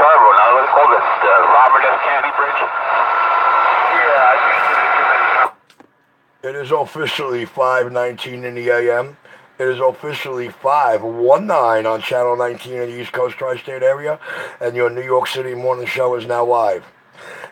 Chicago now. Let's call it the Robert F. Kennedy Bridge. Yeah, I used to too many times. It is officially 5:19 in the a.m. It is officially 5:19 on Channel 19 in the East Coast Tri-State area, and your New York City morning show is now live.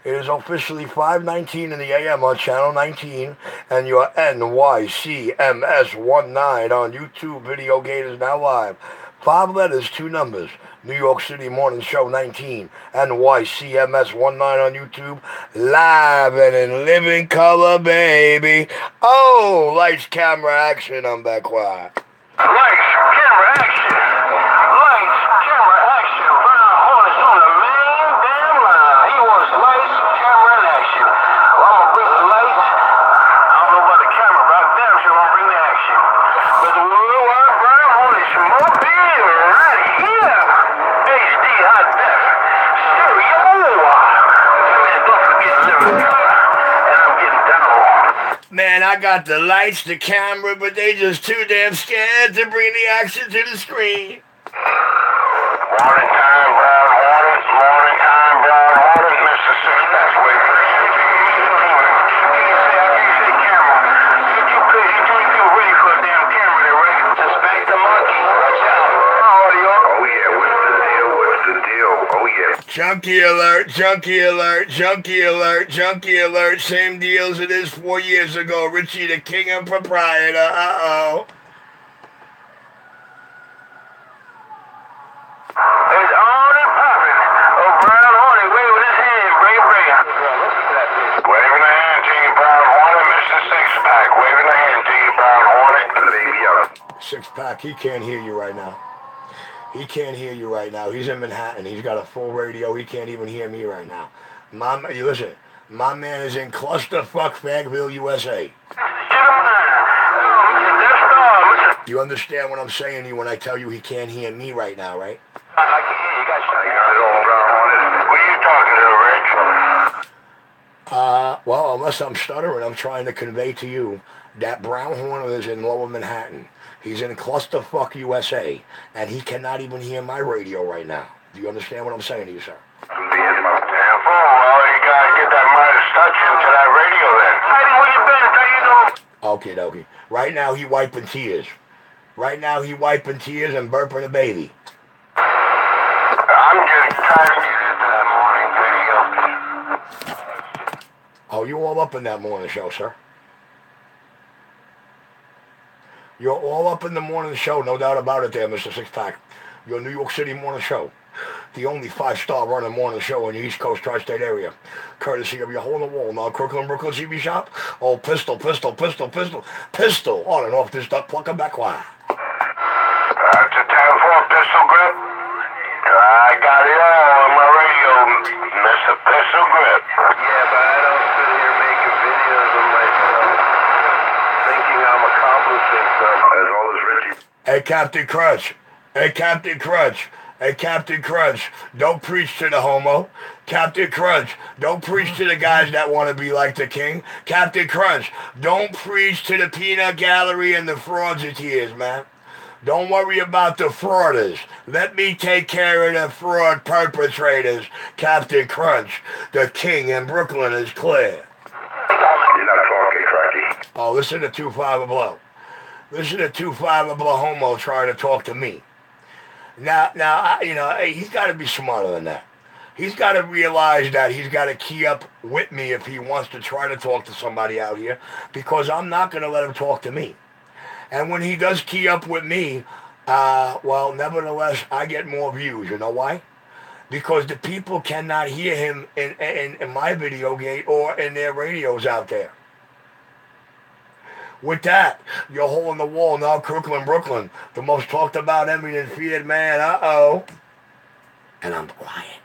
It is officially 5:19 in the a.m. on Channel 19, and your NYCMS19 on YouTube Video Gate is now live. 5 letters, 2 numbers. New York City Morning Show 19, NYCMS19 on YouTube, live and in living color, baby. Oh, lights, camera, action, I'm back quiet. Lights, camera, action. Lights, camera, action. Brown Hornets on the main damn line. He wants lights, camera, and action. Well, I'm gonna bring the lights. I don't know about the camera, but I'm damn sure I'm gonna bring the action. But the worldwide Brown Hornets mobile right here. HD hot def. Stereo. Man, don't forget lyrics. And I'm getting down. Man, I got the lights, the camera, but they just too damn scared to bring the action to the screen. Morning time, Brown Hornets. Morning time, Brown Hornets. Mr. Six-Pack's waiting for you. I can't say camera. You feel ready for a damn camera there, right? Suspect the monkey. Watch out. Audio. Oh yeah, what's the deal? What's the deal? Oh yeah. Junkie alert, junkie alert, junkie alert, junkie alert. Same deal as it is 4 years ago. Richie the king and proprietor. Uh-oh. It's on and popping. Oh, Brown Hornet waving his hand. Bray. Listen to that bitch. Waving a hand to you, Brown Hornet. Mr. Six-Pack. Waving a hand to you, Brown Hornet. Baby, yeah. Six-Pack, he can't hear you right now. He can't hear you right now. He's in Manhattan. He's got a full radio. He can't even hear me right now. You listen, my man is in clusterfuck Fagville, USA. You understand what I'm saying to you when I tell you he can't hear me right now, right? I can hear you guys. What are you talking to, Rich? Well, unless I'm stuttering, I'm trying to convey to you that Brown Hornet is in Lower Manhattan. He's in clusterfuck USA, and he cannot even hear my radio right now. Do you understand what I'm saying to you, sir? Well, you gotta get that Midas touch into that radio then. Heidi, where you been? How you doing? Okay. Right now he wiping tears. Right now he wiping tears and burping a baby. I'm getting tired of listening to that morning video. Oh, you all up in that morning show, sir? You're all up in the morning show, no doubt about it there, Mr. Six-Pack. Your New York City morning show. The only 5-star running morning show in the East Coast Tri-State area. Courtesy of your hole in the wall, now Crooklyn, Brooklyn CB shop. Oh, pistol. On and off this duck plucker back wire. That's a 10-4 pistol grip. I got it all on my radio, Mr. Pistol Grip. Yeah, but I don't sit here making videos of myself, thinking I'm accomplishing something. As all as Richie. Hey, Captain Crunch, don't preach to the homo. Captain Crunch, don't preach to the guys that want to be like the king. Captain Crunch, don't preach to the peanut gallery and the frauditeers, man. Don't worry about the frauders. Let me take care of the fraud perpetrators. Captain Crunch, the king in Brooklyn is clear. You're not talking, Cracky. Oh, listen to 2-5 Blow. Listen to 2-5 Blow homo trying to talk to me. Now, he's got to be smarter than that. He's got to realize that he's got to key up with me if he wants to try to talk to somebody out here, because I'm not going to let him talk to me. And when he does key up with me, nevertheless, I get more views. You know why? Because the people cannot hear him in my video gate or in their radios out there. With that, your hole in the wall, now Crooklyn, Brooklyn, the most talked about, envied, and feared man, uh-oh. And I'm quiet.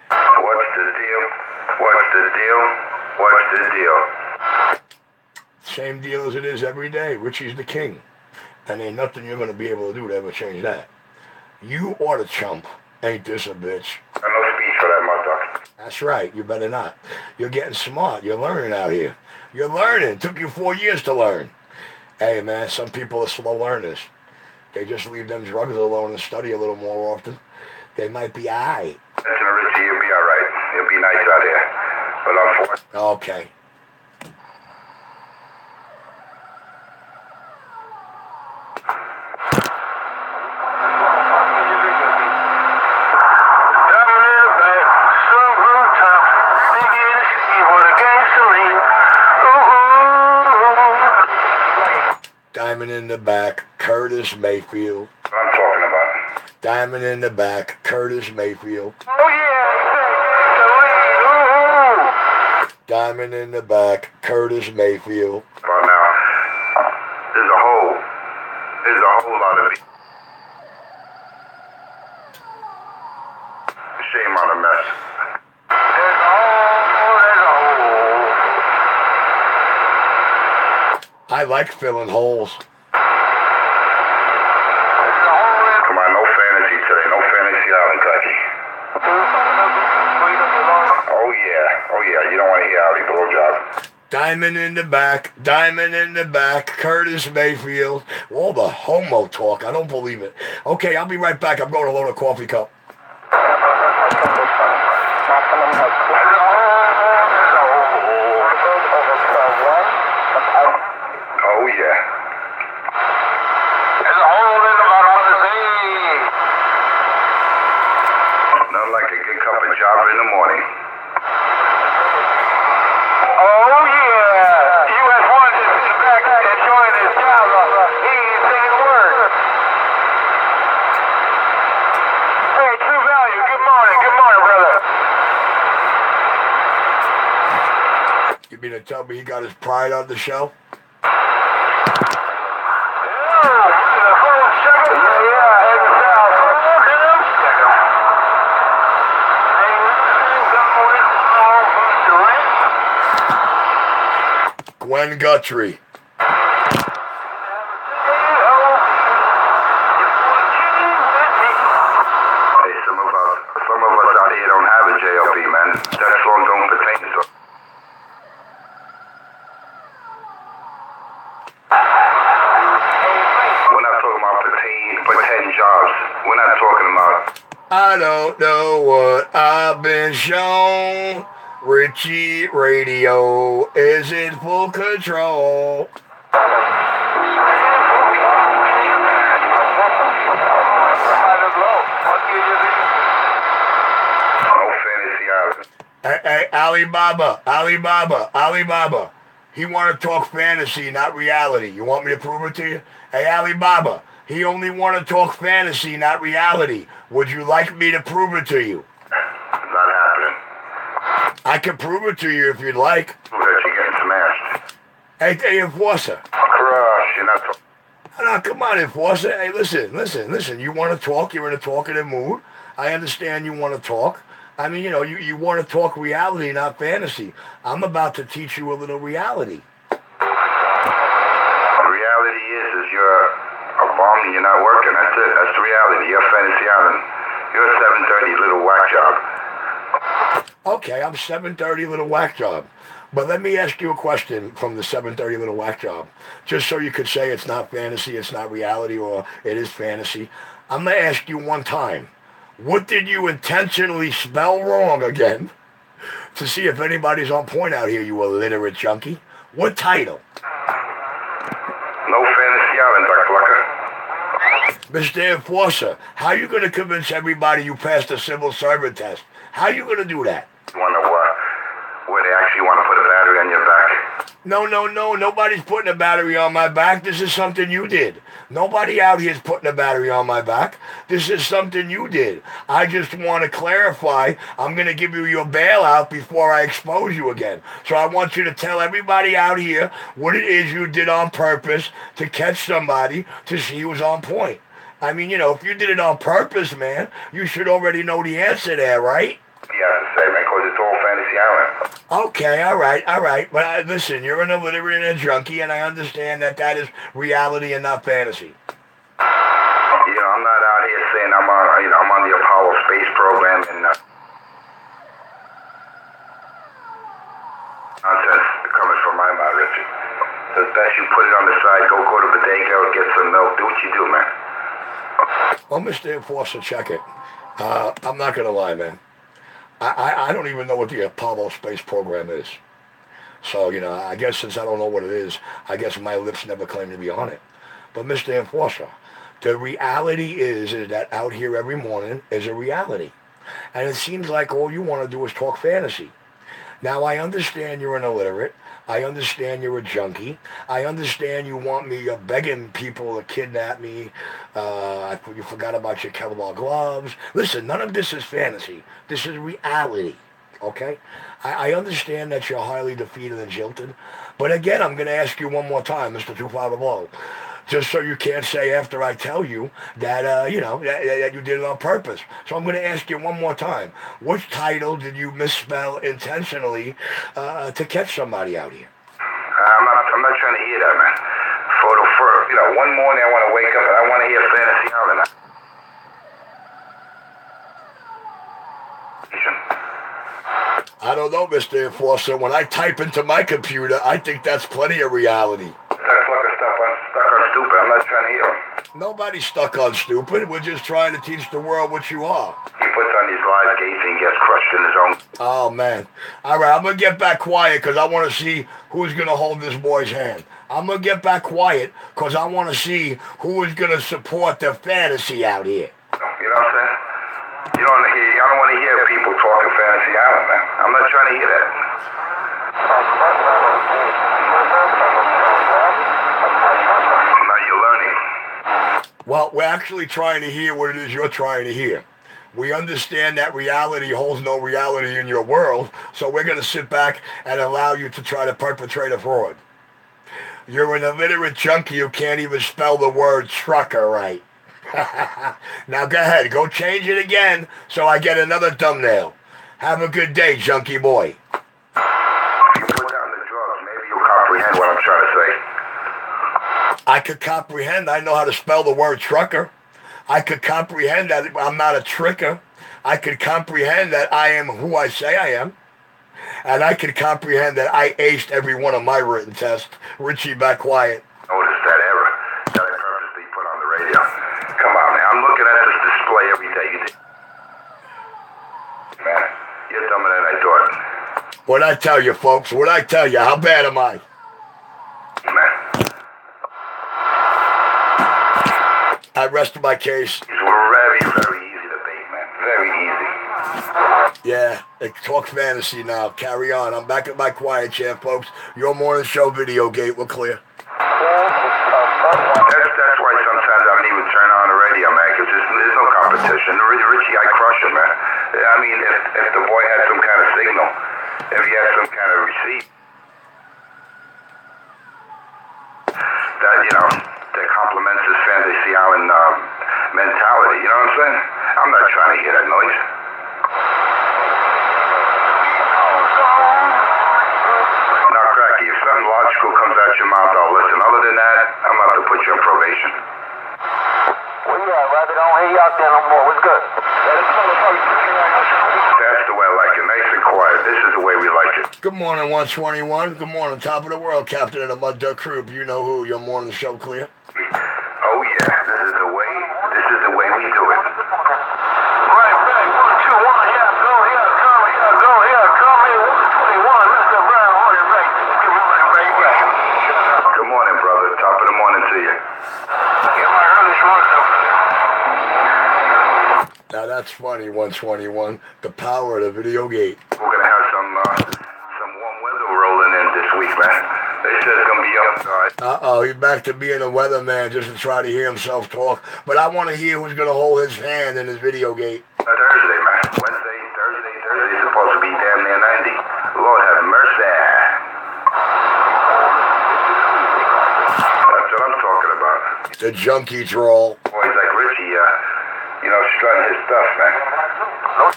What's the deal? Same deal as it is every day. Richie's the king. And ain't nothing you're going to be able to do to ever change that. You ought to chump. Ain't this a bitch? I no speech for that, motherfucker. That's right. You better not. You're getting smart. You're learning out here. You're learning. It took you 4 years to learn. Hey, man, some people are slow learners. They just leave them drugs alone and study a little more often. They might be aight. Listen, Richie, you'll be all right. It'll be nice out here. But unfortunately, Okay. Diamond in the back, Curtis Mayfield. what I'm talking about. Diamond in the back, Curtis Mayfield. Oh yeah, Diamond in the back, Curtis Mayfield. About now, there's a whole lot of people. Shame on the mess. I like filling holes. Come on, no fantasy today. No fantasy Island, Cracky. Oh yeah. You don't want to hear Howdy blowjob. Diamond in the back, Diamond in the back, Curtis Mayfield. All the homo talk, I don't believe it. Okay, I'll be right back. I'm going to load a coffee cup. Oh yeah. Nothing like a good cup of Java in the morning. Oh yeah, you had one to sit back and join his job. He ain't saying a word. Hey, True Value, good morning, brother. You mean to tell me he got his pride on the show? Gwen Guthrie. Hey, some of us out here don't have a JLP, man. That song don't pertain to. We're not talking about pretend jobs. We're not talking about. I don't know what I've been shown. Richie Radio is in full control. No fantasy Island. Hey, Alibaba. He want to talk fantasy, not reality. You want me to prove it to you? Hey, Alibaba, he only want to talk fantasy, not reality. Would you like me to prove it to you? Not happening. I can prove it to you if you'd like. That you're getting smashed. Hey, Enforcer. Crush, you're not talking. No, come on, Enforcer. Hey, listen. You want to talk? You're in a talkative mood. I understand you want to talk. I mean, you want to talk reality, not fantasy. I'm about to teach you a little reality. Reality is you're a bum and you're not working. That's it. That's the reality. You're Fantasy Island. You're a 7:30 little whack job. Okay, I'm 7:30 little whack job. But let me ask you a question from the 7:30 little whack job. Just so you could say it's not fantasy, it's not reality, or it is fantasy. I'm going to ask you one time. What did you intentionally spell wrong again? To see if anybody's on point out here, you illiterate junkie. What title? No Fantasy Island, Duck Plucker. Mr. Enforcer, how are you going to convince everybody you passed the civil servant test? How are you going to do that? You want to where they actually want to put a battery on your back? No. Nobody's putting a battery on my back. This is something you did. Nobody out here is putting a battery on my back. This is something you did. I just want to clarify. I'm going to give you your bailout before I expose you again. So I want you to tell everybody out here what it is you did on purpose to catch somebody to see who's on point. I mean, if you did it on purpose, man, you should already know the answer there, right? Yeah, to say, man, because it's all Fantasy Island. Okay, all right. But listen, you're an illiterate and a junkie, and I understand that is reality and not fantasy. I'm not out here saying I'm on the Apollo space program and nonsense coming from my mouth, Richard. So it's best you put it on the side, go to Bodega, get some milk, do what you do, man. Well, Mr. Enforcer, check it. I'm not going to lie, man. I don't even know what the Apollo space program is. So, I guess since I don't know what it is, I guess my lips never claim to be on it. But Mr. Enforcer, the reality is that out here every morning is a reality. And it seems like all you want to do is talk fantasy. Now, I understand you're an illiterate. I understand you're a junkie. I understand you want me begging people to kidnap me. You forgot about your Kellogg gloves. Listen, none of this is fantasy. This is reality, okay? I understand that you're highly defeated and jilted. But again, I'm going to ask you one more time, Mr. 250. Just so you can't say after I tell you that, that you did it on purpose. So I'm going to ask you one more time. Which title did you misspell intentionally to catch somebody out here? I'm not trying to hear that, man. For one morning I want to wake up and I want to hear Fantasy Island. I don't know, Mr. Enforcer. When I type into my computer, I think that's plenty of reality. Stuck on stupid. I'm not trying to hear him. Nobody's stuck on stupid. We're just trying to teach the world what you are. He puts on these live gates and gets crushed in his own. Oh, man. All right, I'm going to get back quiet because I want to see who's going to hold this boy's hand. I'm going to get back quiet because I want to see who is going to support the fantasy out here. You know what I'm saying? I don't want to hear people talking Fantasy Island, man. I'm not trying to hear that. Now you're learning. Well, we're actually trying to hear what it is you're trying to hear. We understand that reality holds no reality in your world, so we're going to sit back and allow you to try to perpetrate a fraud. You're an illiterate junkie who can't even spell the word trucker right. Now go ahead, go change it again so I get another thumbnail. Have a good day, junkie boy. If you put down the drugs, maybe you'll comprehend what I'm trying to say. I could comprehend. I know how to spell the word trucker. I could comprehend that I'm not a tricker. I could comprehend that I am who I say I am. And I could comprehend that I aced every one of my written tests. Richie, back quiet. Notice that error that I purposely put on the radio. Come on, man. I'm looking at this display every day. Man, you're dumber than I thought. What'd I tell you, folks? What'd I tell you? How bad am I? Man. I rest my case. These were very, very easy to bait, man. Very easy. Yeah, talk fantasy now. Carry on. I'm back at my quiet chair, folks. Your morning show video gate. We're clear. That's why sometimes I don't even turn on the radio, man, because there's no competition. Richie, I crush him, man. I mean, if the boy had some kind of signal, if he had some kind of receipt, that complements his Fantasy Island mentality, you know what I'm saying? I'm not trying to hear that noise. Now, Cracky, if something logical comes out your mouth, I'll listen. Other than that, I'm about to put you on probation. Well, yeah, Rabbit, I don't hear you out there no more. What's good? That's the way I like it. Nice and quiet. This is the way we like it. Good morning, 121. Good morning, top of the world, captain of the Mud Duck Crew. You know who? Your morning show clear? Oh, yeah. This is the way we do it. Right, 1, 2, 1, yeah, go here, come here, 121, Mr. Brown, Hornet, right. Give me my right back. Good morning, brother. Top of the morning to you. Get my earliest one up. Now that's funny, 121. The power of the video gate. We're going to have some warm weather rolling in this week, man. They said it's going to be outside. Uh-oh, he's back to being a weatherman just to try to hear himself talk. But I want to hear who's going to hold his hand in his video gate. Thursday, man. Thursday is supposed to be damn near 90. Lord have mercy. That's what I'm talking about. The junkie drawl. Boys like Richie, strutting his stuff, man.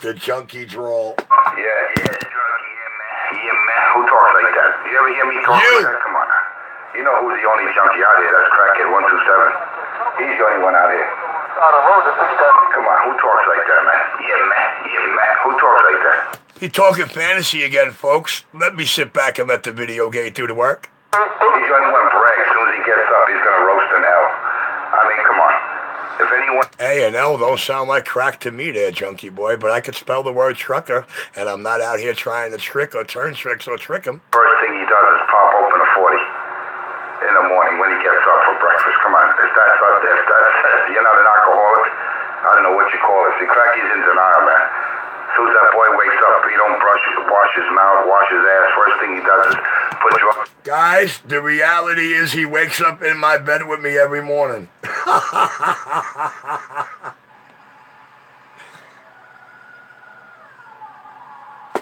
The junkie drawl. Yeah, man. Who talks like that? You ever hear me talk like that? Come on. You know who's the only junkie out here? That's Crackhead 127. He's the only one out here. Come on, who talks like that, man? Yeah, man. Who talks like that? He talking fantasy again, folks. Let me sit back and let the video gate do the work. He's the only one brag. As soon as he gets up, he's going to roast in hell. I mean, come on. If anyone... A and L don't sound like crack to me there, junkie boy, but I could spell the word trucker, and I'm not out here trying to trick or turn tricks or trick him. First thing he does is pop open a 40 in the morning when he gets up for breakfast. Come on, if that's you're not an alcoholic, I don't know what you call it. See, Cracky's in denial, man. As soon as that boy wakes up, he don't wash his mouth, wash his ass. First thing he does is put you up. Guys, the reality is he wakes up in my bed with me every morning.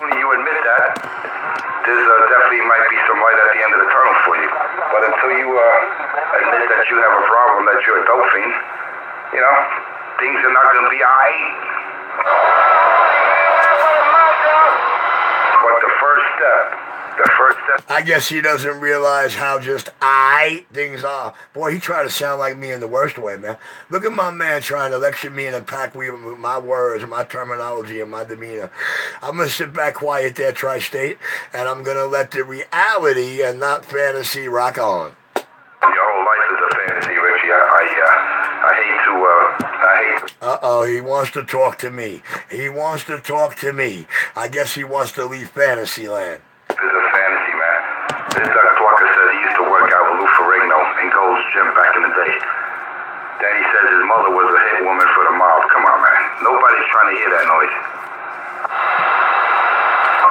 You admit that, there's definitely might be some light at the end of the tunnel for you. But until you admit that you have a problem, that you're a dope fiend, you know, things are not going to be aight. But the first step, I guess he doesn't realize how just things are. Boy, he tried to sound like me in the worst way, man. Look at my man trying to lecture me in a pack with my words, my terminology, and my demeanor. I'm going to sit back quiet there, Tri-State, and I'm going to let the reality and not fantasy rock on. Your whole life is a fantasy, Richie. I hate to... Uh-oh, he wants to talk to me. He wants to talk to me. I guess he wants to leave fantasy land. This is a fantasy, man. This TRUKER says he used to work out with Lou Ferrigno in Gold's Gym back in the day. Then he says his mother was a hit woman for the mob. Come on, man. Nobody's trying to hear that noise.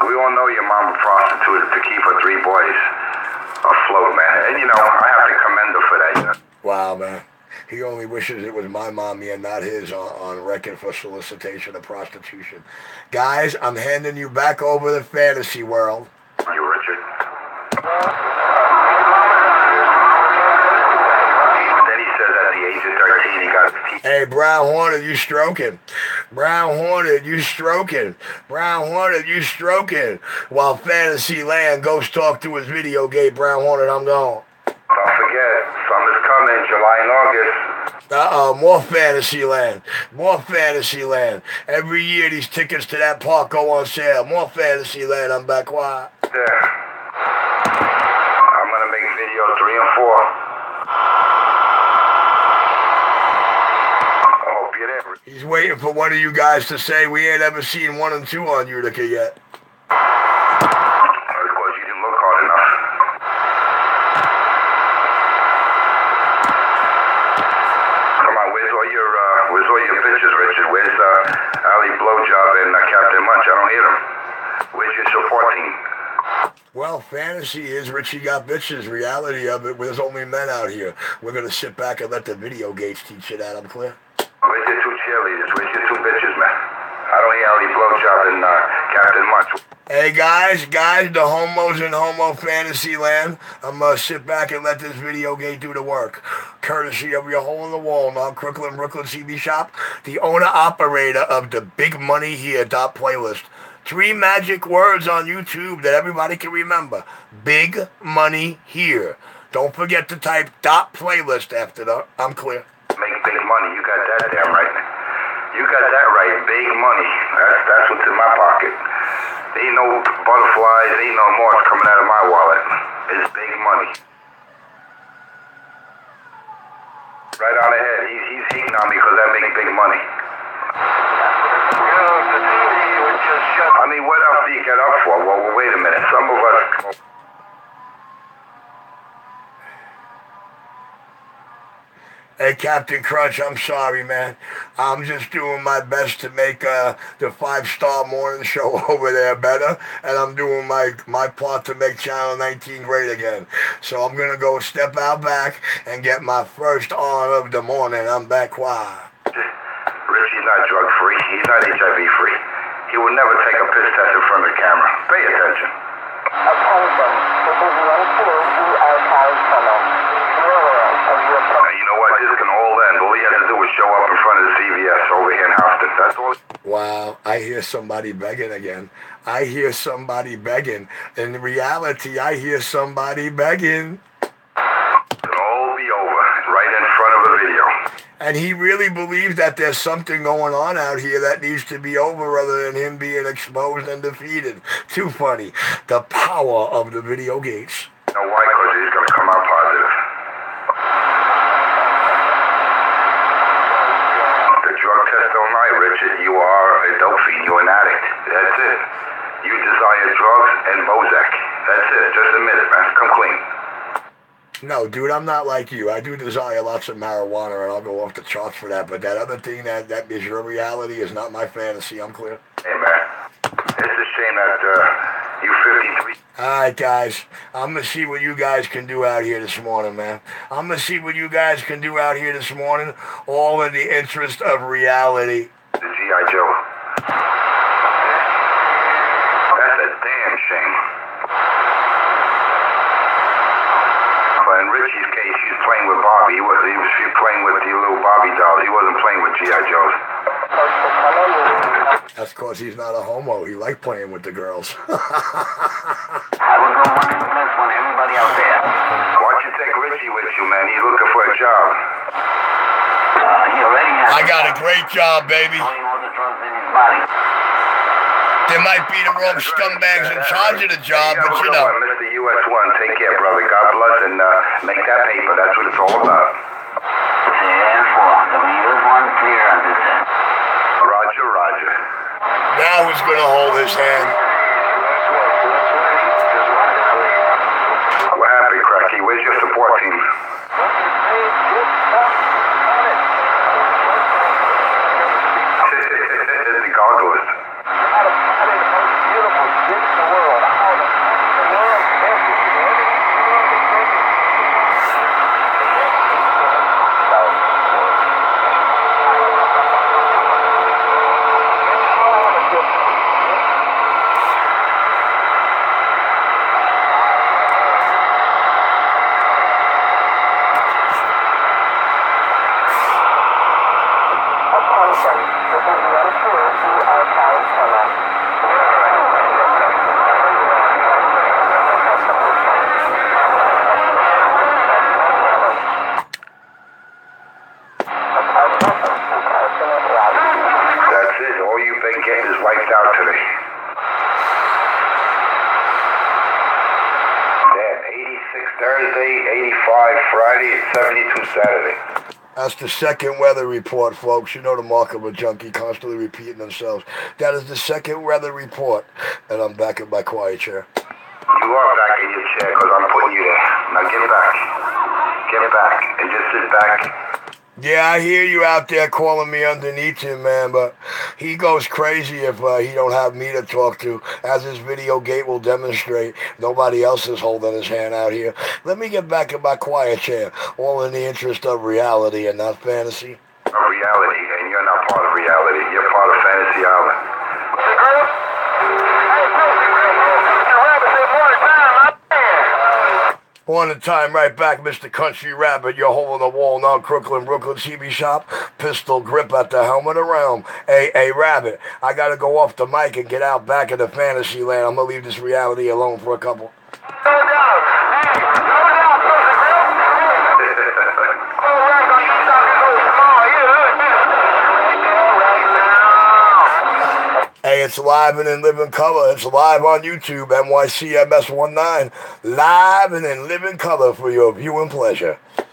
We all know your mama prostituted to keep her 3 boys afloat, man. And, you know, I have to commend her for that. You know? Wow, man. He only wishes it was my mommy and not his on record for solicitation of prostitution. Guys, I'm handing you back over the fantasy world. You, Richard. Then he says at the age of 13 he got his teeth. Hey, Brown Hornet, you stroking. Brown Hornet, you stroking. Brown Hornet, you stroking. While Fantasy Land goes talk to his video game, Brown Hornet, I'm gone. Don't forget, summer's coming, July and August. Uh-oh, more Fantasyland. More Fantasyland. Every year these tickets to that park go on sale. More Fantasyland, I'm back quiet. Yeah. I'm gonna make videos 3 and 4. I hope you're there. He's waiting for one of you guys to say we ain't ever seen 1 and 2 on Utica yet. Because you didn't look hard enough. Where's all your bitches, Richard? Where's Ali Blowjob and Captain Munch? I don't hear them. Where's your support team? Well, fantasy is Richie got bitches. Reality of it, there's only men out here. We're going to sit back and let the video gates teach you that, I'm clear. Where's your 2 cheerleaders? Where's your 2 bitches, man? I don't hear Ali Blowjob and Captain Munch. Hey, guys, the homos in Homo Fantasy Land, I'm going to sit back and let this video game do the work. Courtesy of your hole in the wall, non-Crooklyn, Brooklyn CB Shop, the owner-operator of the Big Money Here playlist. 3 magic words on YouTube that everybody can remember. Big Money Here. Don't forget to type .playlist after the, I'm clear. Make big money, you got that damn right. You got that right, big money. That's what's in my pocket. Ain't no butterflies, ain't no moths coming out of my wallet. It's big money. Right on the head. He's hating on me because I make big money. I mean, what else do you get up for? Well, wait a minute. Some of us... Hey, Captain Crunch, I'm sorry, man. I'm just doing my best to make the 5-star morning show over there better, and I'm doing my part to make Channel 19 great again. So I'm going to go step out back and get my first on of the morning. I'm back quiet. Richie's not drug-free. He's not HIV-free. He will never take a piss test in front of the camera. Pay attention. Attention. This is the entry to archive tunnel. You know what? This can all end. All he has to do is show up in front of the CVS over here in Houston. That's all. Wow, I hear somebody begging again. I hear somebody begging. In reality, I hear somebody begging. It can all be over right in front of a video. And he really believes that there's something going on out here that needs to be over rather than him being exposed and defeated. Too funny. The power of the video gates. You know why? Because he's going to come out positive. it. You desire drugs and Bozak. That's it. Just admit it, man. Come clean. No, dude, I'm not like you. I do desire lots of marijuana, and I'll go off the charts for that. But that other thing that is your reality is not my fantasy. I'm clear. Hey, man. It's a shame that you 53. All right, guys. I'm going to see what you guys can do out here this morning, man. I'm going to see what you guys can do out here this morning, all in the interest of reality. The G.I. Joe. That's a damn shame. But in Richie's case, he was playing with Barbie. He was playing with the little Barbie dolls. He wasn't playing with G.I. Joes. That's because he's not a homo. He liked playing with the girls. Have a good one and bless one, everybody out there. Why don't you take Richie with you, man? He's looking for a job. He already has. I got a great job, baby. Only all the drugs in his body. There might be the wrong scumbags in charge of the job, but you know. Mr. US1, take care, brother. God bless, and make that paper. That's what it's all about. 10-4. W1 clear on this end. Roger, roger. Now who's going to hold his hand? What happened, Cracky? Where's your support team? The gargoyles. That's it. All you've been getting is wiped out today. Damn, 86 Thursday, 85 Friday, and 72 Saturday. That's the second weather report, folks. You know the mark of a junkie, constantly repeating themselves. That is the second weather report. And I'm back in my quiet chair. You are back in your chair because I'm putting you there. Now get back. Get back and just sit back. Yeah, I hear you out there calling me underneath him, man, but he goes crazy if he don't have me to talk to. As this video gate will demonstrate, nobody else is holding his hand out here. Let me get back in my quiet chair, all in the interest of reality and not fantasy. Of reality, and you're not part of reality. You're part of Fantasy Island. Morning time, right back, Mr. Country Rabbit. You're holding the wall now, Brooklyn TV shop. Pistol grip at the helm of the realm. Hey, Rabbit, I gotta go off the mic and get out back in the fantasy land. I'm gonna leave this reality alone for a couple. Hey, it's live and in living color. It's live on YouTube, NYCMS19. Live and in living color for your viewing pleasure. Pay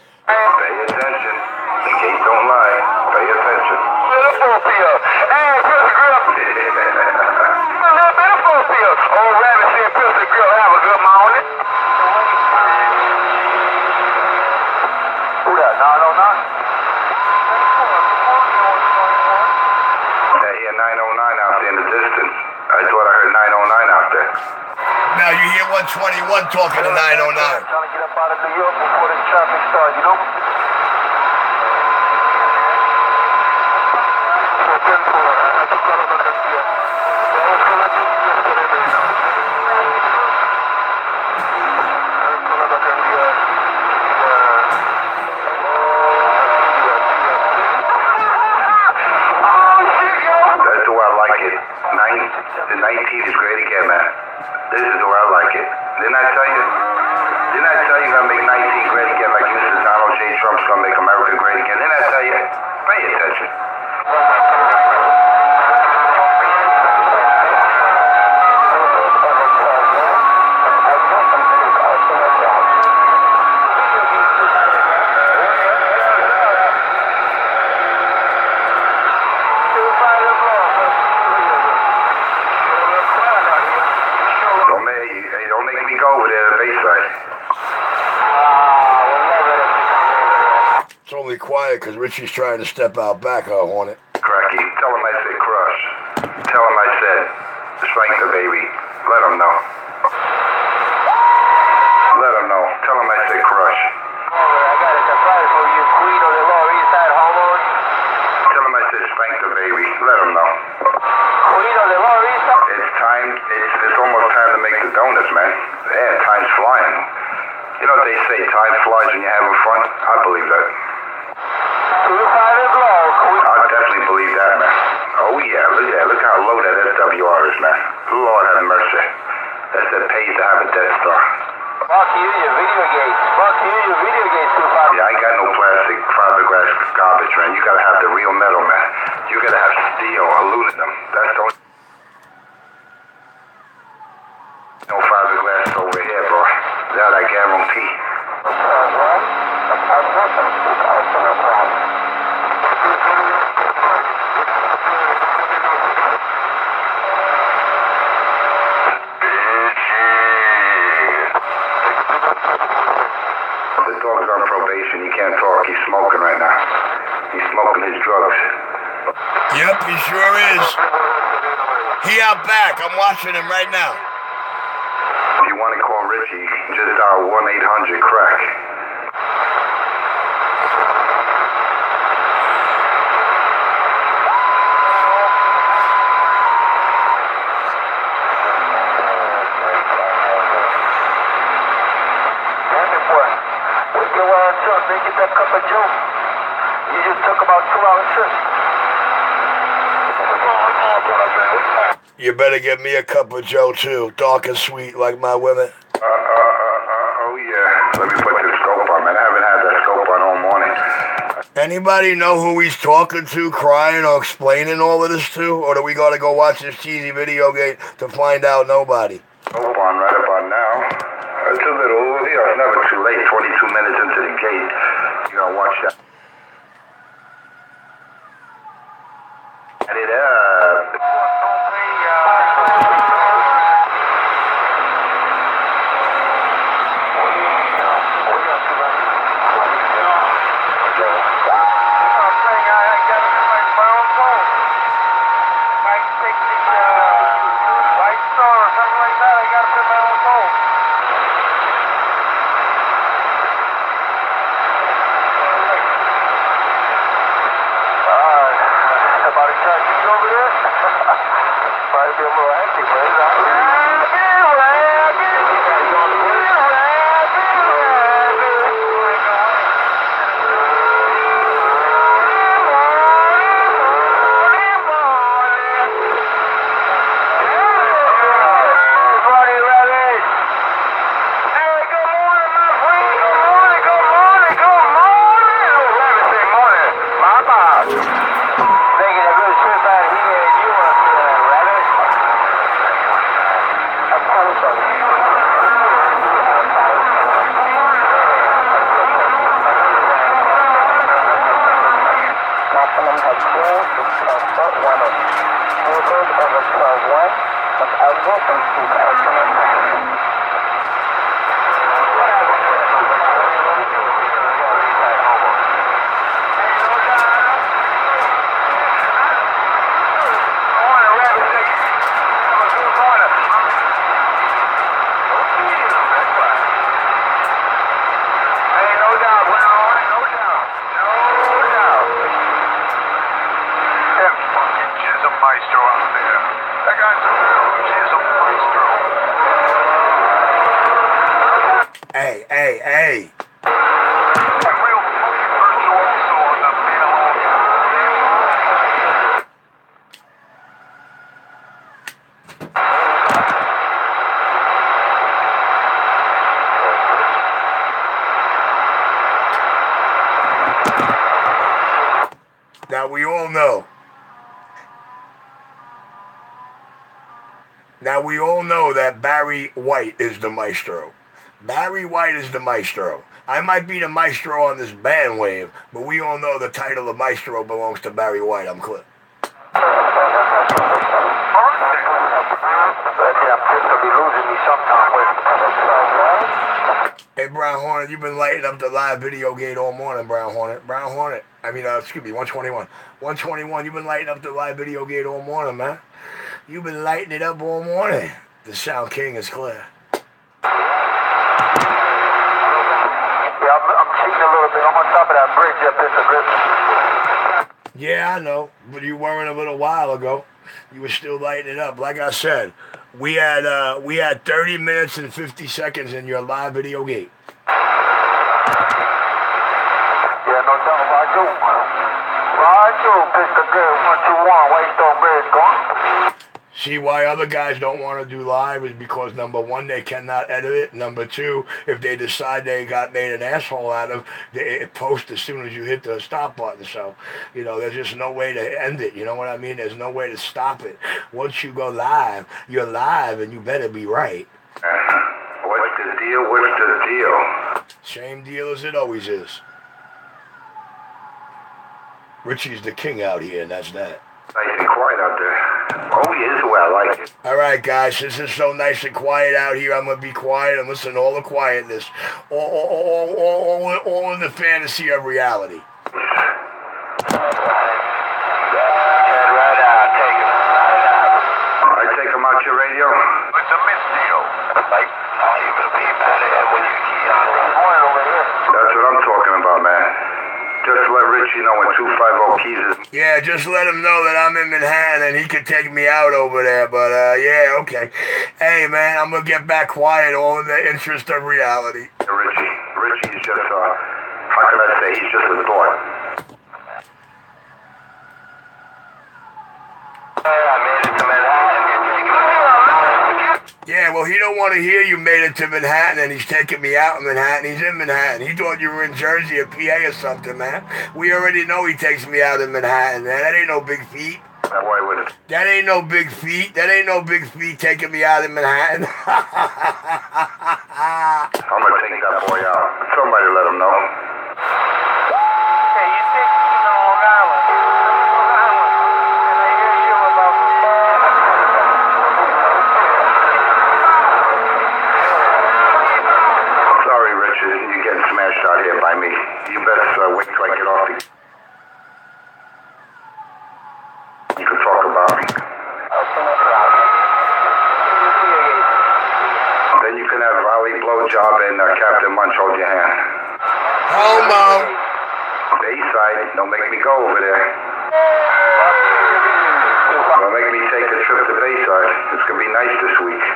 attention. The gate don't lie. Pay attention. Old Rabbit said, Pistol Grill, have a good morning. Who that, 909? I hear 909 out there in the distance. I thought I heard 909 out there. Now you hear 121 talking to 909. Trying to get up out of New York before this traffic starts, you know? That's the way I like it. The 19th is great again, man. This is the way I like it. Didn't I tell you? Didn't I tell you I'm gonna make 19 great again like Mr. Donald J. Trump's gonna make America great again? Didn't I tell you? Pay attention. because Richie's trying to step out back, Hornet. Cracky, tell him I said crush. Tell him I said spank the baby. Let him know. Let him know. Tell him I said crush. I got a surprise for you, Queen of the Lower East Side homos. Tell him I said spank the baby. Let him know. Queen of the Lower East Side. It's time. It's almost time to make the donuts, man. Yeah, time's flying. You know what they say, time flies when you're having fun? I believe that. 2-5 and blow, Queen. I definitely believe that, man. Oh yeah, look at that. Look how low that SWR is, man. Lord have mercy. That's that pays to have a Death Star. Fuck you, your video games. Fuck you, your video games, 2-5. Yeah, I ain't got no plastic fiberglass garbage, man. You gotta have the real metal, man. You gotta have steel, aluminum. That's the only... No fiberglass over here, bro. That I guarantee. The dog's on probation. He can't talk. He's smoking right now. He's smoking his drugs. Yep, he sure is. He out back. I'm watching him right now. If you want to call Richie, just dial 1-800-CRACK. Get that cup of Joe. You just took about 2 hours trip. You better get me a cup of Joe, too. Dark and sweet like my women. Oh, yeah. Let me put the scope on, man. I haven't had that scope on all morning. Anybody know who he's talking to, crying or explaining all of this to? Or do we got to go watch this cheesy video game to find out? Nobody. Scope on right about now. It's a little, it's never too late. 22 minutes into the gate. You gotta watch that. Add it up. Hey. Now we all know. That Barry White is the maestro. Barry White is the maestro. I might be the maestro on this bandwave, but we all know the title of maestro belongs to Barry White. I'm clear. Hey, Brown Hornet, you've been lighting up the live video gate all morning, Brown Hornet. Brown Hornet. I mean, excuse me, 121. 121, you've been lighting up the live video gate all morning, man. You've been lighting it up all morning. The Sound King is clear. Yeah, I'm cheating a little bit. I'm on top of that bridge up in the river. Yeah, I know, but you weren't a little while ago. You were still lighting it up. Like I said, we had 30 minutes and 50 seconds in your live video gate. Yeah, no doubt. Roger, Pistol Girl, 121, Waystone Bridge, gone. See, why other guys don't want to do live is because, number one, they cannot edit it. Number two, if they decide they got made an asshole out of, it posts as soon as you hit the stop button. So, you know, there's just no way to end it. You know what I mean? There's no way to stop it. Once you go live, you're live, and you better be right. What's the deal? What's the deal? Same deal as it always is. Richie's the king out here, and that's that. Nice and quiet out there. Oh, he is well, I like it. All right, guys, this is so nice and quiet out here. I'm going to be quiet and listen to all the quietness. All in the fantasy of reality. Right out, take him. I take him out your radio? It's a misdeal. Like, how you gonna be mad at him when you key on the point over here? That's what I'm talking about, man. Just let Richie know when 250 keys is... Yeah, just let him know that I'm in Manhattan and he can take me out over there. But, yeah, okay. Hey, man, I'm going to get back quiet all in the interest of reality. Richie's just, how can I say, he's just a thought. I made it to Manhattan. You're taking me out. Yeah, well, he don't want to hear you made it to Manhattan and he's taking me out in Manhattan. He's in Manhattan. He thought you were in Jersey or PA or something, man. We already know he takes me out in Manhattan, man. That ain't no big feat. Why would it? That ain't no big feat. That ain't no big feat taking me out in Manhattan. I'm gonna take that boy out. Somebody let him know. Hey, you take me to Long Island. And I hear you about Sorry, Richard. You're getting smashed out here by me. You better wait till I get off the... You can talk about me. Then you can have Valley Blowjob and Captain Munch hold your hand. Homo. Bayside, don't make me go over there. Don't make me take a trip to Bayside. It's gonna be nice this week.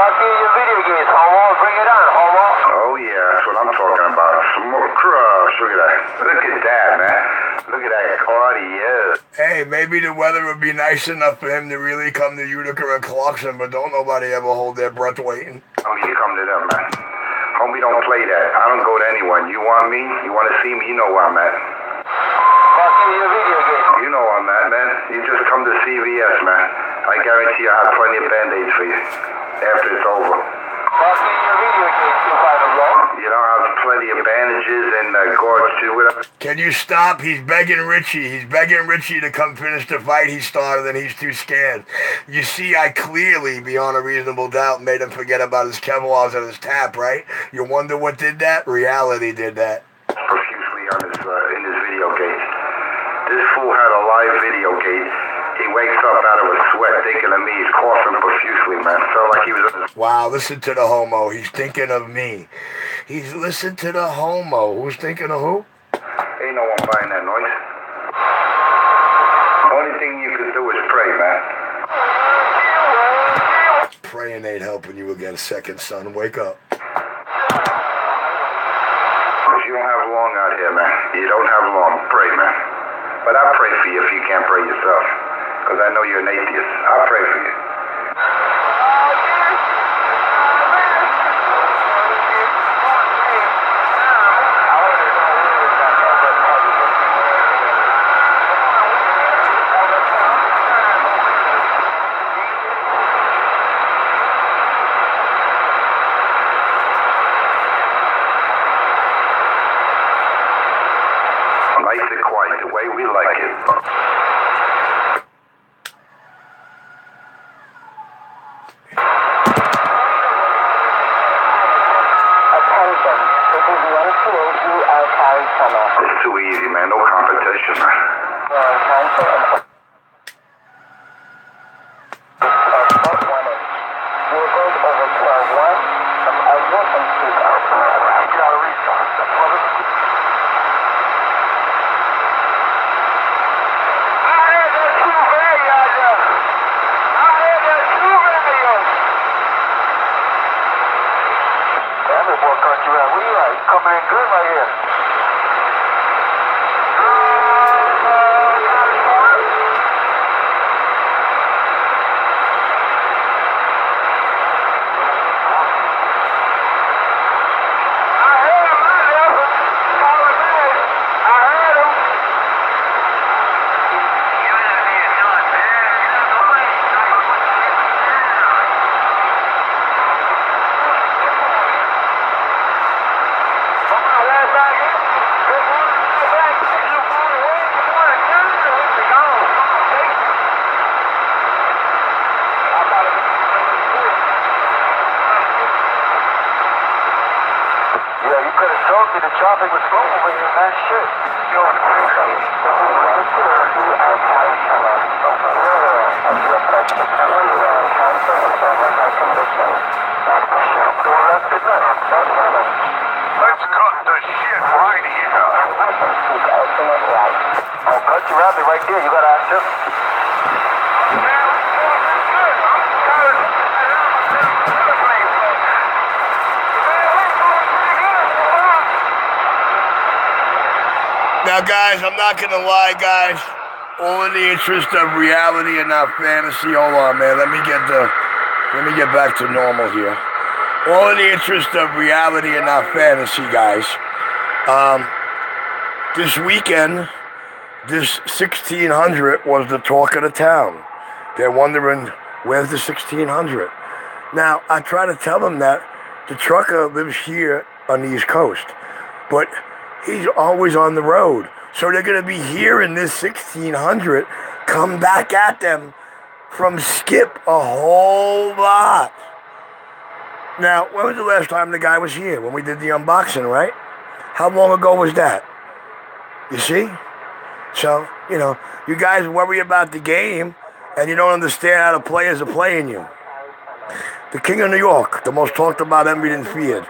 fuck you, your video games, homo. Bring it on, homo. Oh yeah, that's what I'm talking about. Smoke crush. Look at that. Look at that, man. Look at that Cartier. Hey, maybe the weather would be nice enough for him to really come to Utica and Clarkson, but don't nobody ever hold their breath waiting. Oh, you come to them, man. Homie, don't play that. I don't go to anyone. You want me? You want to see me? You know where I'm at. Fuck you, your video games. You know where I'm at, man. You just come to CVS, man. I guarantee I have plenty of Band-Aids for you after it's over. Fuck you, your video games, 250 low. You know, I have plenty of bandages and gauze too. Can you stop? He's begging Richie. He's begging Richie to come finish the fight he started, and he's too scared. You see, I clearly, beyond a reasonable doubt, made him forget about his Kevlars and his tap, right? You wonder what did that? Reality did that. Profusely on his, in his video gate. This fool had a live video gate. He wakes up out of a sweat thinking of me. He's coughing profusely, man. Felt like he was in his... Wow, listen to the homo. He's thinking of me. He's listened to the homo. Who's thinking of who? Ain't no one buying that noise. Only thing you could do is pray, man. Praying ain't helping you again, second son. Wake up. Because you don't have long out here, man. You don't have long. Pray, man. But I pray for you if you can't pray yourself. Because I know you're an atheist. I'll pray for you. Nice and quiet, the way we like it. question, man. Coming in good right here. The traffic was slow over here, man. Shit. Let's cut the shit right here. I'll cut your rabbit right there. You gotta ask him. Now, guys, I'm not going to lie, guys. All in the interest of reality and not fantasy. Hold on, man. Let me get back to normal here. All in the interest of reality and not fantasy, guys. This weekend, this 1600 was the talk of the town. They're wondering, where's the 1600? Now, I try to tell them that the trucker lives here on the East Coast, but he's always on the road. So they're going to be hearing this 1600 come back at them from Skip a whole lot. Now, when was the last time the guy was here? When we did the unboxing, right? How long ago was that? You see? So, you guys worry about the game and you don't understand how the players are playing you. The King of New York, the most talked about, envied, and feared.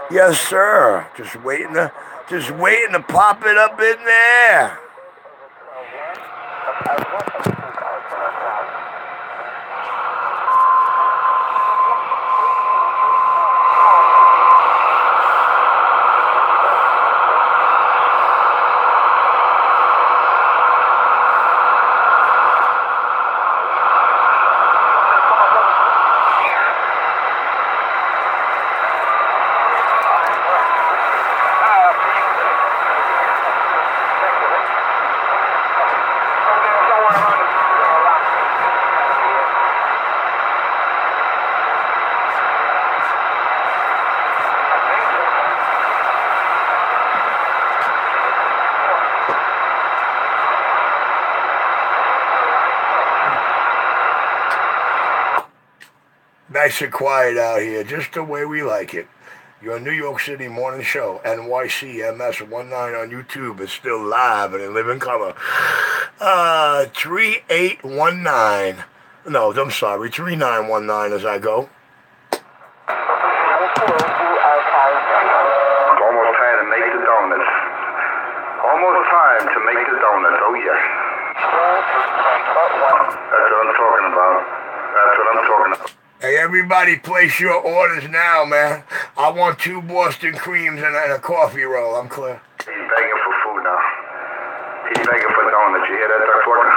Yes, sir. Just waiting to pop it up in there. Nice and quiet out here, just the way we like it. Your New York City morning show, NYCMS19 on YouTube, is still live and in living color. 3819. No, I'm sorry, 3919 as I go. It's almost time to make the donuts. Almost time to make the donuts, oh yeah. That's what I'm talking about. Hey, everybody, place your orders now, man. I want 2 Boston creams and a coffee roll. I'm clear. He's begging for food now. He's begging for donuts. You hear that, Dr. Walker?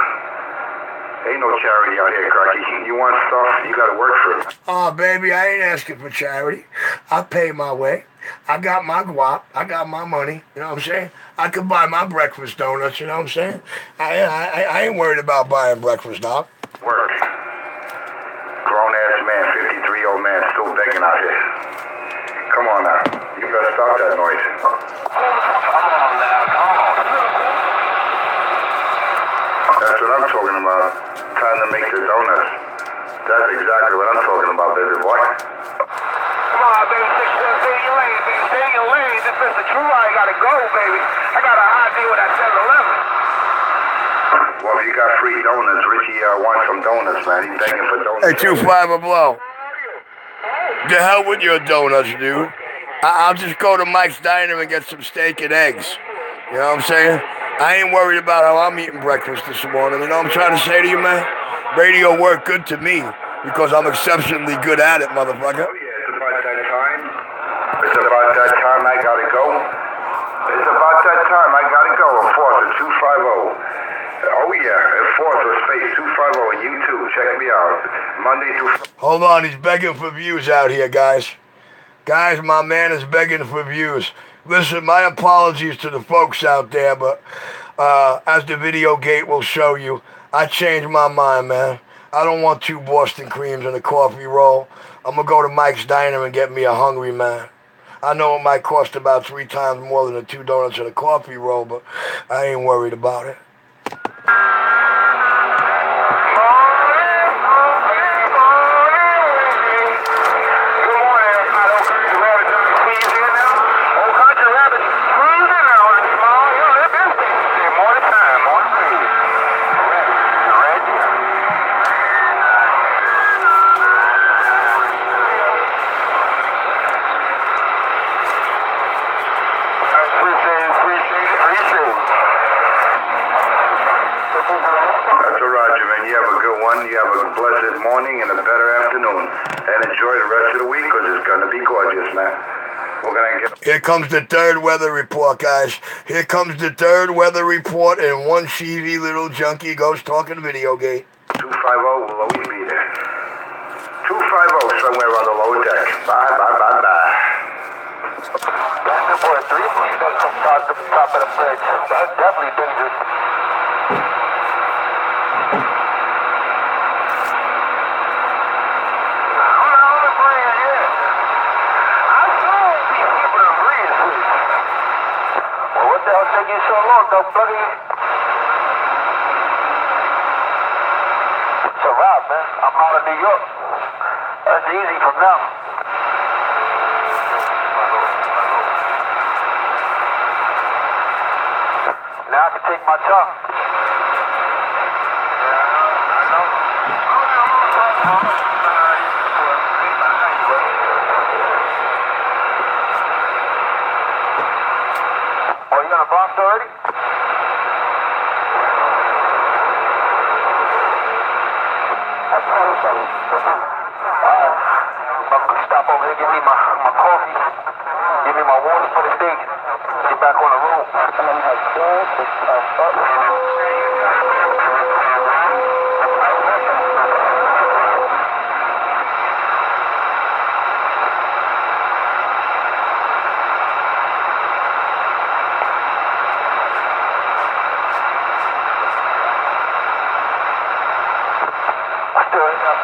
Ain't no charity out here, Cracky. You want stuff, you gotta work for it. Oh, baby, I ain't asking for charity. I pay my way. I got my guap. I got my money. You know what I'm saying? I could buy my breakfast donuts. You know what I'm saying? I ain't worried about buying breakfast, dog. Work. Grown-ass man, 53-year-old man, still begging out here. Come on now. You better stop that noise. Come on now, come on. That's what I'm talking about. Time to make the donuts. That's exactly what I'm talking about, baby boy. Come on, baby, stay in your lane, baby. Stay in your lane. This is the true. I gotta go, baby. I got a hot deal with that 7-Eleven. if you got free donuts, Richie wants some donuts, man. He's begging for donuts. Hey, 2-5 a blow. The hell with your donuts, dude. I'll just go to Mike's Diner and get some steak and eggs. You know what I'm saying? I ain't worried about how I'm eating breakfast this morning. You know what I'm trying to say to you, man? Radio worked good to me because I'm exceptionally good at it, motherfucker. Oh, yeah, it's about that time. It's about that time I gotta go. It's about that time I gotta go. I'm 4th at 250. Oh, yeah, at 4th with space 250 and you too. Check me out. Monday through... Hold on, he's begging for views out here, guys. Guys, my man is begging for views. Listen, my apologies to the folks out there, but as the video gate will show you, I changed my mind, man. I don't want 2 Boston creams and a coffee roll. I'm going to go to Mike's Diner and get me a Hungry Man. I know it might cost about 3 times more than the 2 donuts and a coffee roll, but I ain't worried about it. You have a blessed morning and a better afternoon. And enjoy the rest of the week because it's going to be gorgeous, man. We're going to get... Here comes the 3rd weather report, guys. Here comes the 3rd weather report, and one cheesy little junkie goes talking video gate. 250 will always be there. 250 somewhere on the lower deck. Bye, bye, bye, bye. That's the boy, 3 that's from top of the bridge. That's definitely dangerous. Taking so long, though, buddy. It's a wrap, man. I'm out of New York. That's easy from now. Now I can take my time. Oh, you gonna box already? Stop over here, give me my coffee, give me my water for the steak, get back on the road. Someone has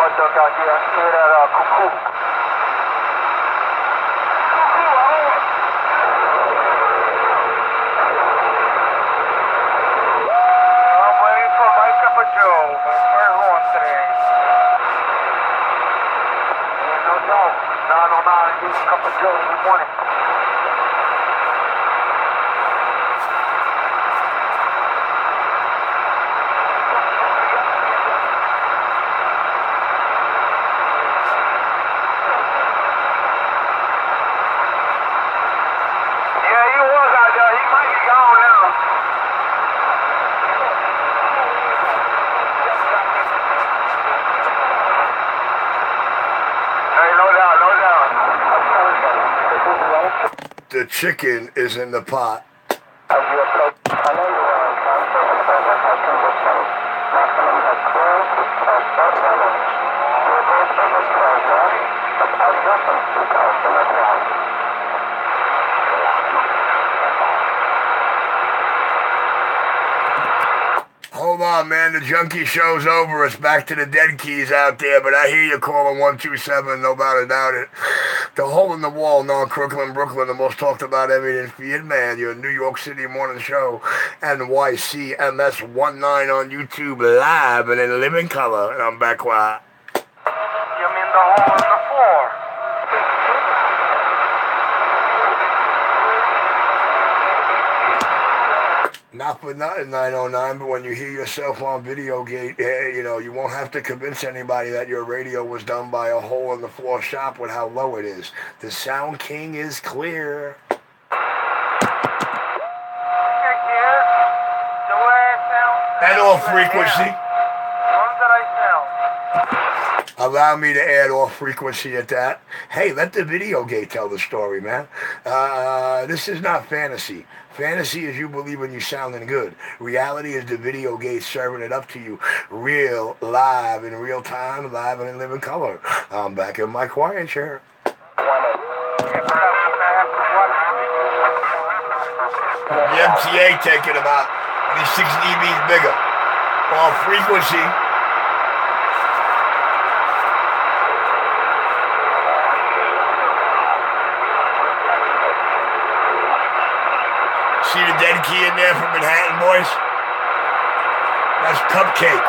mud duck out there. I can hear that cuckoo. I'm waiting for my cup of joe. First one today. No doubt. 909. I use a cup of joe every morning. The chicken is in the pot. Hold on, man. The junkie show's over. It's back to the dead keys out there, but I hear you calling 127, no doubt about it. The hole in the wall, Crooklyn, Brooklyn, the most talked about everything for you, man. Your New York City morning show, NYCMS19 on YouTube live and in living color, and I'm back quiet. You mean the hole in the floor? Not for nothing, 909, but when you hear yourself on Videogate, you know, you won't have to convince anybody that your radio was done by a hole-in-the-floor shop with how low it is. The Sound King is clear. Add off frequency. Allow me to add off frequency at that. Hey, let the Videogate tell the story, man. This is not fantasy. Fantasy is you believing you sounding good. Reality is the Videogate serving it up to you real, live, in real time, live and in living color. I'm back in my quiet chair. The MTA taking about 6 dBs bigger. Off frequency. See the dead key in there from Manhattan, boys? That's Cupcake.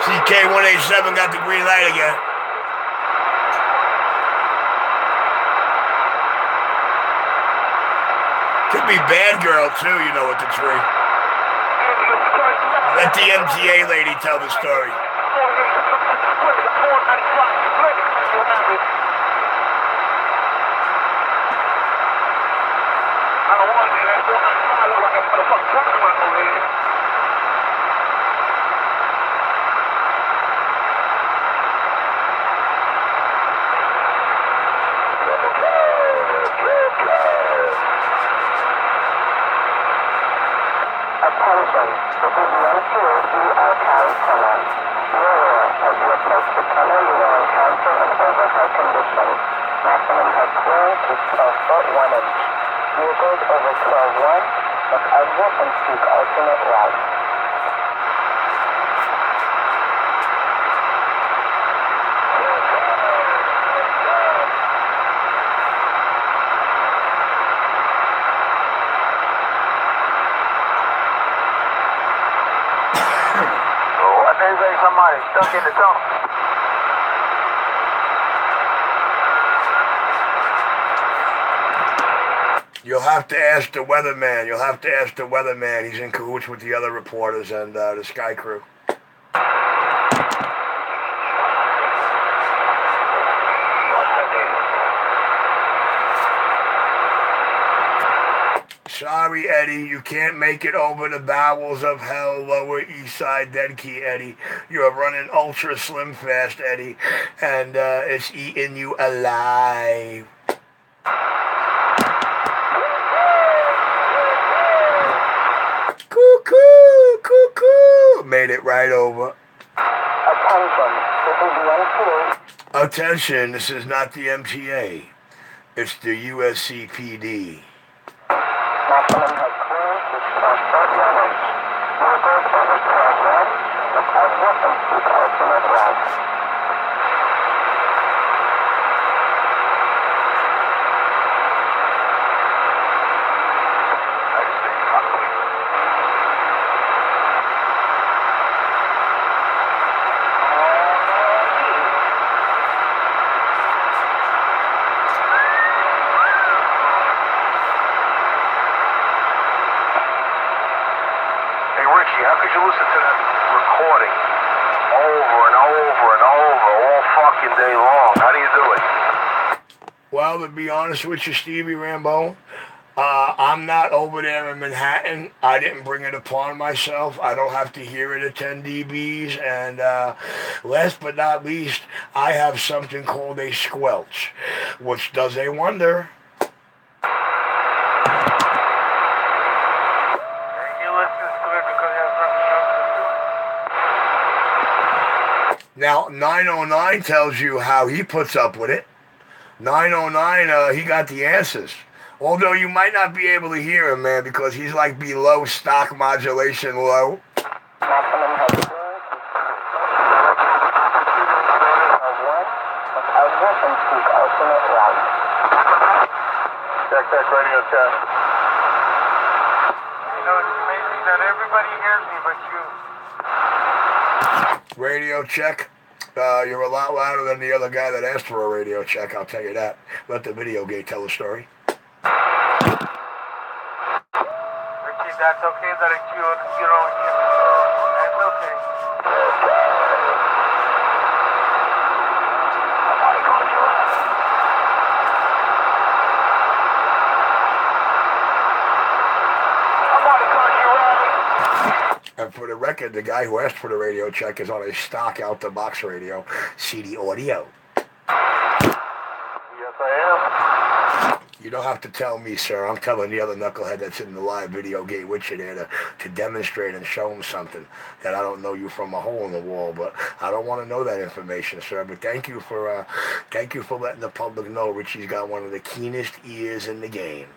CK187 got the green light again. Could be Bad Girl, too, you know, with the tree. Let the MTA lady tell the story. Maximum head clearance is 12 foot 1 inch. Vehicles over 12.1 must exit and seek alternate routes. What they say somebody stuck in the tunnel? You'll have to ask the weatherman. You'll have to ask the weatherman. He's in cahoots with the other reporters and the Sky Crew. Sorry, Eddie, you can't make it over the bowels of hell, Lower East Side Dead Key, Eddie. You're running ultra slim fast, Eddie, and it's eating you alive. Cuckoo, cuckoo. Made it right over. Attention, this is not the MTA. It's the USCPD. Maximum head clearance is 12 foot 1 inch. Vehicles over 12.1 must exit and seek alternate routes. How could you listen to that recording over and over and over all fucking day long? How do you do it? Well, to be honest with you, Stevie Rambo, I'm not over there in Manhattan. I didn't bring it upon myself. I don't have to hear it at 10 dBs. And last but not least, I have something called a squelch, which does a wonder. Now, 909 tells you how he puts up with it. 909, he got the answers. Although you might not be able to hear him, man, because he's like below stock modulation low. Maximum head clearance must exit and seek alternate routes. Check, radio check. You know, it's amazing that everybody hears me but you. Radio check. You're a lot louder than the other guy that asked for a radio check, I'll tell you that. Let the Videogate tell the story. that's okay that it's you know, that's okay. And for the record, the guy who asked for the radio check is on a stock out-the-box radio, CD audio. Yes, I am. You don't have to tell me, sir. I'm telling the other knucklehead that's in the live video gate with you there to demonstrate and show him something that I don't know you from a hole in the wall. But I don't want to know that information, sir. But thank you for letting the public know Richie's got one of the keenest ears in the game.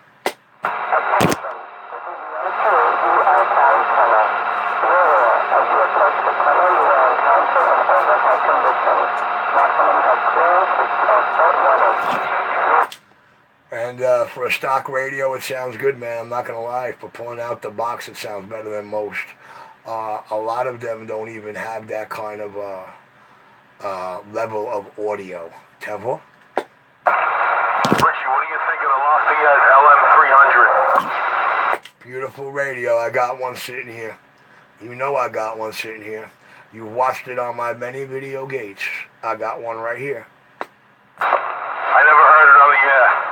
And for a stock radio, it sounds good, man. I'm not going to lie. For pulling out the box, it sounds better than most. A lot of them don't even have that kind of level of audio. Tevo? Richie, what do you think of the Lafayette LM300? Beautiful radio. I got one sitting here. You know I got one sitting here. You watched it on my many video gates. I got one right here. I never heard it. Oh, yeah.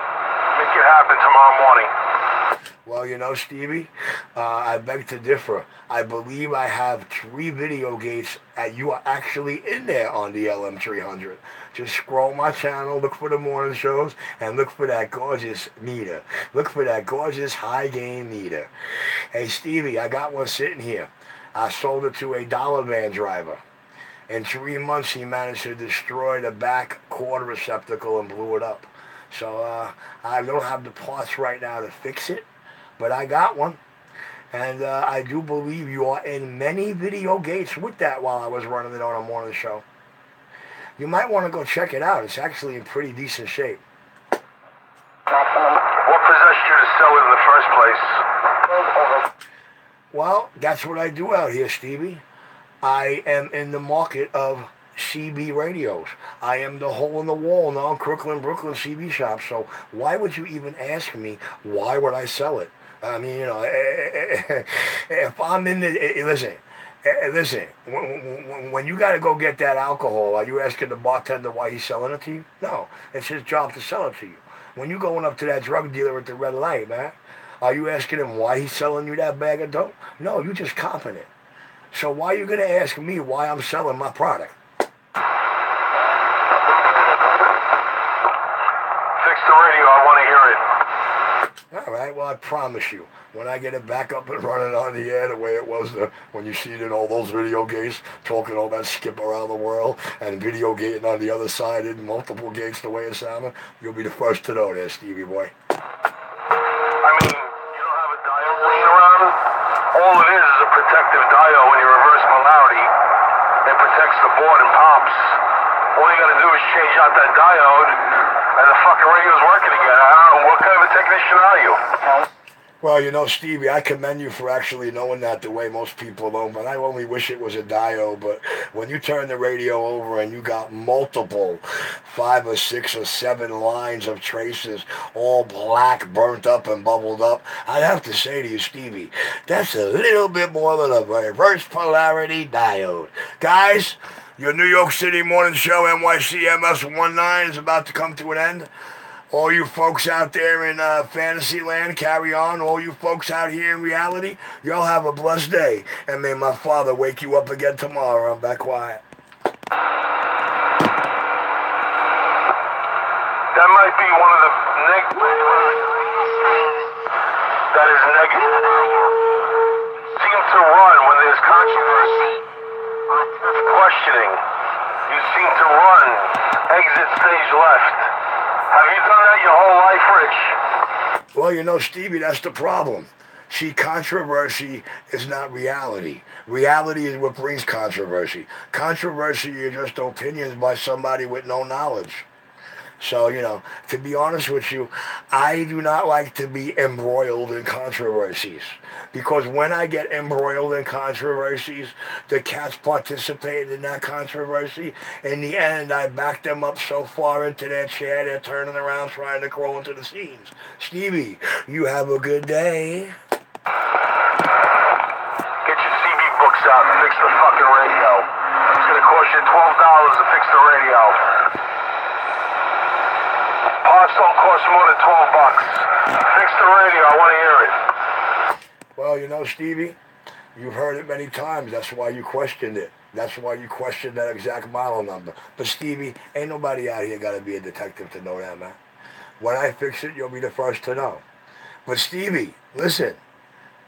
Make it happen tomorrow morning. Well, you know, Stevie, I beg to differ. I believe I have 3 video gates, and you are actually in there on the LM300. Just scroll my channel, look for the morning shows, and look for that gorgeous meter. Look for that gorgeous high-gain meter. Hey, Stevie, I got one sitting here. I sold it to a dollar van driver. In 3 months, he managed to destroy the back quarter receptacle and blew it up. So I don't have the parts right now to fix it, but I got one. And I do believe you are in many video gates with that while I was running it on a morning show. You might want to go check it out. It's actually in pretty decent shape. What possessed you to sell it in the first place? Well, that's what I do out here, Stevie. I am in the market of CB radios. I am the hole in the wall non-Crooklyn, Brooklyn CB shop. So why would you even ask me why would I sell it? I mean, you know, if I'm in the, listen, when you got to go get that alcohol, are you asking the bartender why he's selling it to you? No, it's his job to sell it to you. When you going up to that drug dealer at the red light, man, are you asking him why he's selling you that bag of dope? No, you just copping it. So why are you going to ask me why I'm selling my product? Fix the radio, I want to hear it. All right, well, I promise you, when I get it back up and running on the air the way it was when you see it in all those video gates, talking all that skip around the world, and video gating on the other side in multiple gates the way it sounded, you'll be the first to know there, Stevie boy. I mean, you don't have a diode laying around? All it is a protective diode when you reverse polarity. It protects the board and pops. All you gotta do is change out that diode, and the fucking radio's working again. I don't know, what kind of a technician are you? Well, you know, Stevie, I commend you for actually knowing that the way most people don't, but I only wish it was a diode. But when you turn the radio over and you got multiple 5 or 6 or 7 lines of traces, all black, burnt up and bubbled up, I'd have to say to you, Stevie, that's a little bit more than a reverse polarity diode. Guys, your New York City morning show, NYCMS19, is about to come to an end. All you folks out there in fantasy land, carry on. All you folks out here in reality, y'all have a blessed day. And may my Father wake you up again tomorrow. I'm back quiet. That might be one of the that is negative. Seem to run when there's controversy, questioning. You seem to run. Exit stage left. Have you done that your whole life, Rich? Well, you know, Stevie, that's the problem. See, controversy is not reality. Reality is what brings controversy. Controversy is just opinions by somebody with no knowledge. So, you know, to be honest with you, I do not like to be embroiled in controversies. Because when I get embroiled in controversies, the cats participated in that controversy. In the end, I back them up so far into their chair, they're turning around trying to crawl into the scenes. Stevie, you have a good day. the fucking radio. It's gonna cost you $12 to fix the radio. Parts don't cost more than $12. Fix the radio, I want to hear it. Well, you know, Stevie, you've heard it many times. That's why you questioned it. That's why you questioned that exact model number. But Stevie, ain't nobody out here got to be a detective to know that, man. When I fix it, you'll be the first to know. But Stevie, listen,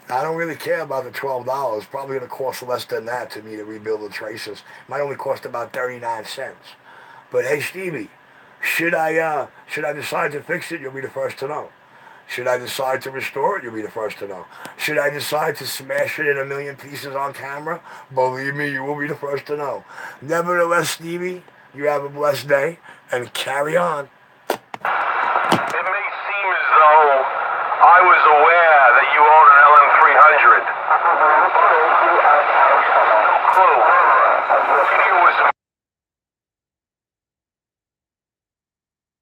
I don't really care about the $12. Probably going to cost less than that to me to rebuild the traces. Might only cost about 39 cents. But hey, Stevie, should I decide to fix it, you'll be the first to know. Should I decide to restore it, you'll be the first to know. Should I decide to smash it in a million pieces on camera, believe me, you will be the first to know. Nevertheless, Stevie, you have a blessed day, and carry on.